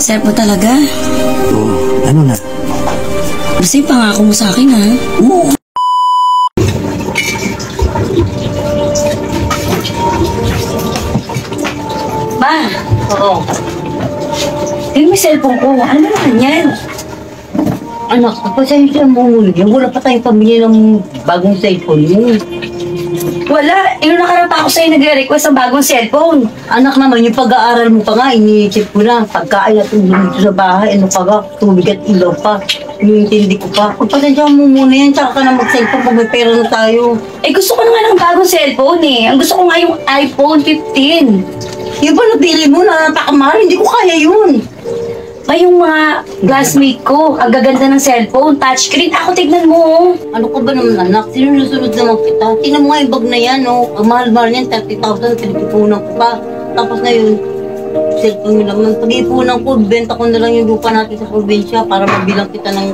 Sir po talaga. Oo, ano na? Kasi pangako mo sa akin, ha? Oo. Ma! Oo. Tingnan mo yung cellphone ko. Ano naman yan? Anak, pasensya mo muna. Wala pa tayong pamilya ng bagong cellphone mo. Wala. Yung nakarata ako sa'yo nagre-request ng bagong cellphone. Anak naman, yung pag-aaral mo pa nga, iniisip ko na. Pagkain natin dito sa bahay, ano pa nga, tubig at ilaw pa. Iniintindi ko pa. Pagpasensya mo muna yan, tsaka ka na mag-cellphone pag may pera na tayo. Eh, gusto ko na nga ng bagong cellphone, eh. Ang gusto ko nga yung iPhone 15. Yung ba napili mo, natakamahal, hindi ko kaya yun. May yung mga classmate ko, ang gaganda ng cellphone, touchscreen. Ako, tignan mo. Ano ka ba naman, anak? Sinusunod naman kita. Tingnan mo nga yung bag na yan, oh. Ang mahal-mahal niyan, 30,000, pinipunan ko pa. Tapos na yun, cellphone mo naman. Pag-ipunan ko, benta ko na lang yung lupa natin sa probinsya para mabilang kita ng,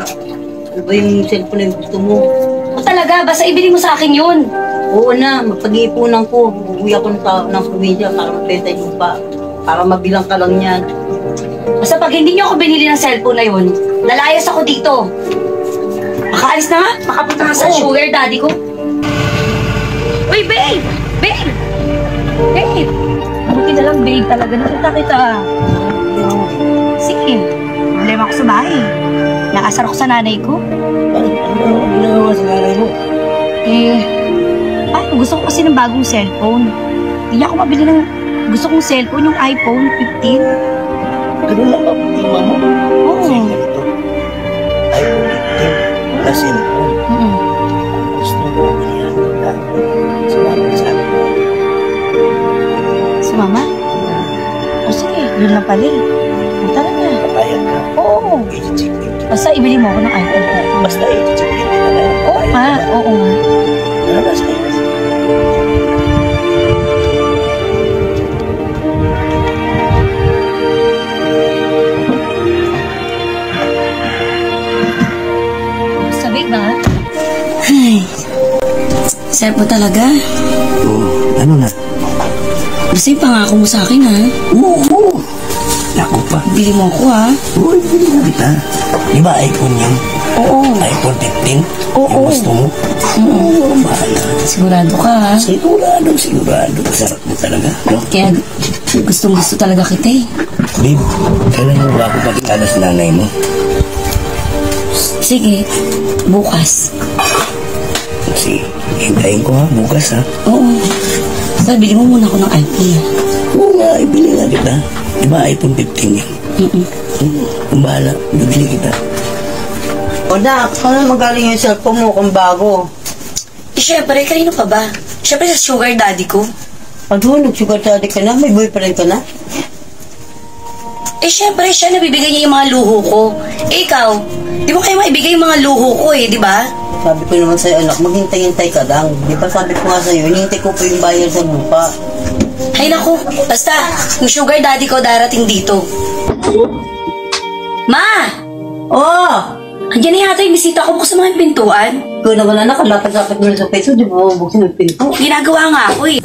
ano ba yung cellphone na yung gusto mo. O talaga, basta ibili mo sa akin yun. Oo na, pag-ipunan ko, uuwi ako ng probinsya para mabenta yung lupa. Para mabilang ka lang yan. Basta pag hindi niyo ako binili ng cellphone na yun, lalayas ako dito. Makaalis na nga, makapunta nga sa sugar daddy ko. Uy, babe! Babe! Babe! Buti na lang, babe, talaga nakita kita. Sige, problema ko sa bahay. Nakasar ako sa nanay ko. Ano ginagawa sa nanay mo? Gusto ko kasi ng bagong cellphone. Hindi niya ako mabili ng gusto kong cellphone, yung iPhone 15. Ano lang ba problema mo? Oo. Kasi ganito, iPhone 15 na cellphone. Gusto mo yan na sumama sa akin. Sumama? O sige, yun lang pala eh. Tara na. Papayag ka. Oo. I-check in. Basta ibili mo ako ng iPhone 15. Basta i-check in din na lang. Oo nga, oo nga. Ano ba sa'yo? Sabi ba? Ay, sir po talaga. Oo, ano na? Kasi pangako mo sa akin, ha? Oo. Naku pa. Bili mo ako, ha? Uy, bili na kita. Di ba iPhone yan? Oo. iPhone 15? Oo. Yung gusto mo? Oo, bahala. Sigurado ka, ha? Sigurado. Sarap mo talaga, no? Kaya gustong-gusto talaga kita, eh. Babe, kailan mo ba ako pakilala sa nanay mo? Sige, bukas. Kasi, hintayin ko ha, bukas ha. Oo. Basta bili mo muna ako ng iPhone. Oo nga, ibili nga kita. Di ba iPhone 15 yan? Kung bahala, bibili kita. O na, saan magaling yung cellphone mo kung bago? Eh, syempre, kanino pa ba? Syempre sa sugar daddy ko. Ano, nag-sugar daddy ka na? May boyfriend ka na? Eh, syempre, siya nabibigay niya yung mga luho ko. Eh, ikaw, di mo kayo maibigay yung mga luho ko eh, di ba? Sabi ko naman sa'yo, anak, maghintay-hintay ka lang. Di ba sabi ko nga sa'yo, hinihintay ko pa yung bayar sa lupa. Ay, naku, basta, yung sugar daddy ko darating dito. Ma! Oh! Andiyan na yata yung bisita ko, buksan mo yung pintuan. Ikaw naman, anak, ang lapit-lapit mo na sa peso, di ba buksan yung pinto? Ginagawa nga ako eh.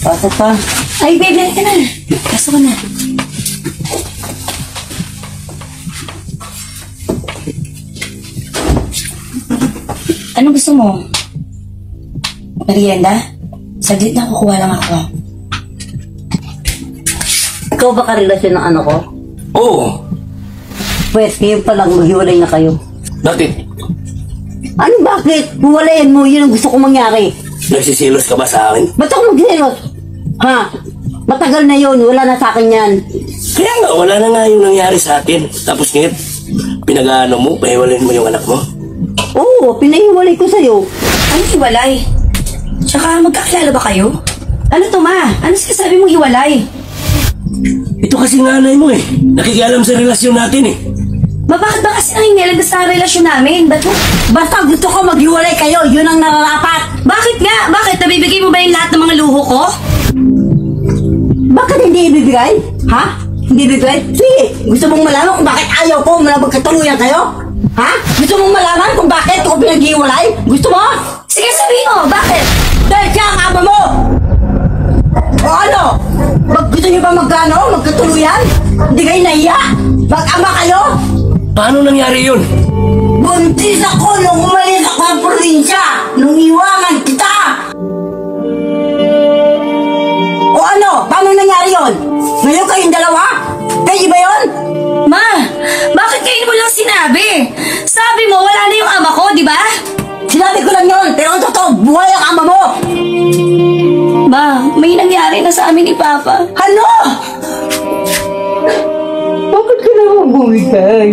Pasok pa. Ay, babe, narito na. Pasok ka na. Anong gusto mo? Merienda? Saglit na kukuha lang ako. Ikaw ba karelasyon ng anak ko? Oo. Pwes, ngayon pa lang, maghiwalay na kayo. Bakit? Ano bakit? Huwalayan mo, yun ang gusto kong mangyari. Nagsisilos ka ba sa akin? Ba't ako magsilos? Ha? Matagal na yun, wala na sa akin yan. Kaya nga, wala na nga yung nangyari sa atin. Tapos ngayon, pinag-ano mo, pahiwalayin mo yung anak mo? Oo, pinahiwalay ko sa'yo. Ano hiwalay? Tsaka magkakilala ba kayo? Ano to, ma? Ano sinasabi mong hiwalay? Ito kasi nanay mo eh. Nakikialam sa relasyon natin eh. Ma, bakit ba kasi nangingialam sa relasyon namin? Ba't mo? Basta gusto ko maghiwalay kayo, yun ang nararapat. Bakit nga? Bakit? Nabibigay mo ba yung lahat ng mga luho ko? Bakit hindi ibibigay? Ha? Hindi ibibigay? Sige, gusto mong malaman kung bakit ayaw ko na magkatuluyan kayo? Ha? Gusto mong malaman kung bakit ako pinaghiwalay? Gusto mo? Sige, sabihin mo, bakit? Dahil siya ang ama mo! O niyo ba magkatuluyan? Hindi kayo nahiya? Mag-ama kayo? Paano nangyari yun? Buntis ako nung umalis ako ng probinsya! Nung iwanan kita! O ano? Paano nangyari yun? Ngayon kayong dalawa? Kayo ba yun? Ma, bakit kayo mo lang sinabi? Sabi mo, wala na yung ama ko, di ba? Sinabi ko lang yun, pero ang totoo, buhay ang ama mo! Ma, may nangyari na sa amin ni Papa. Ano? Bakit ka naman bumigay?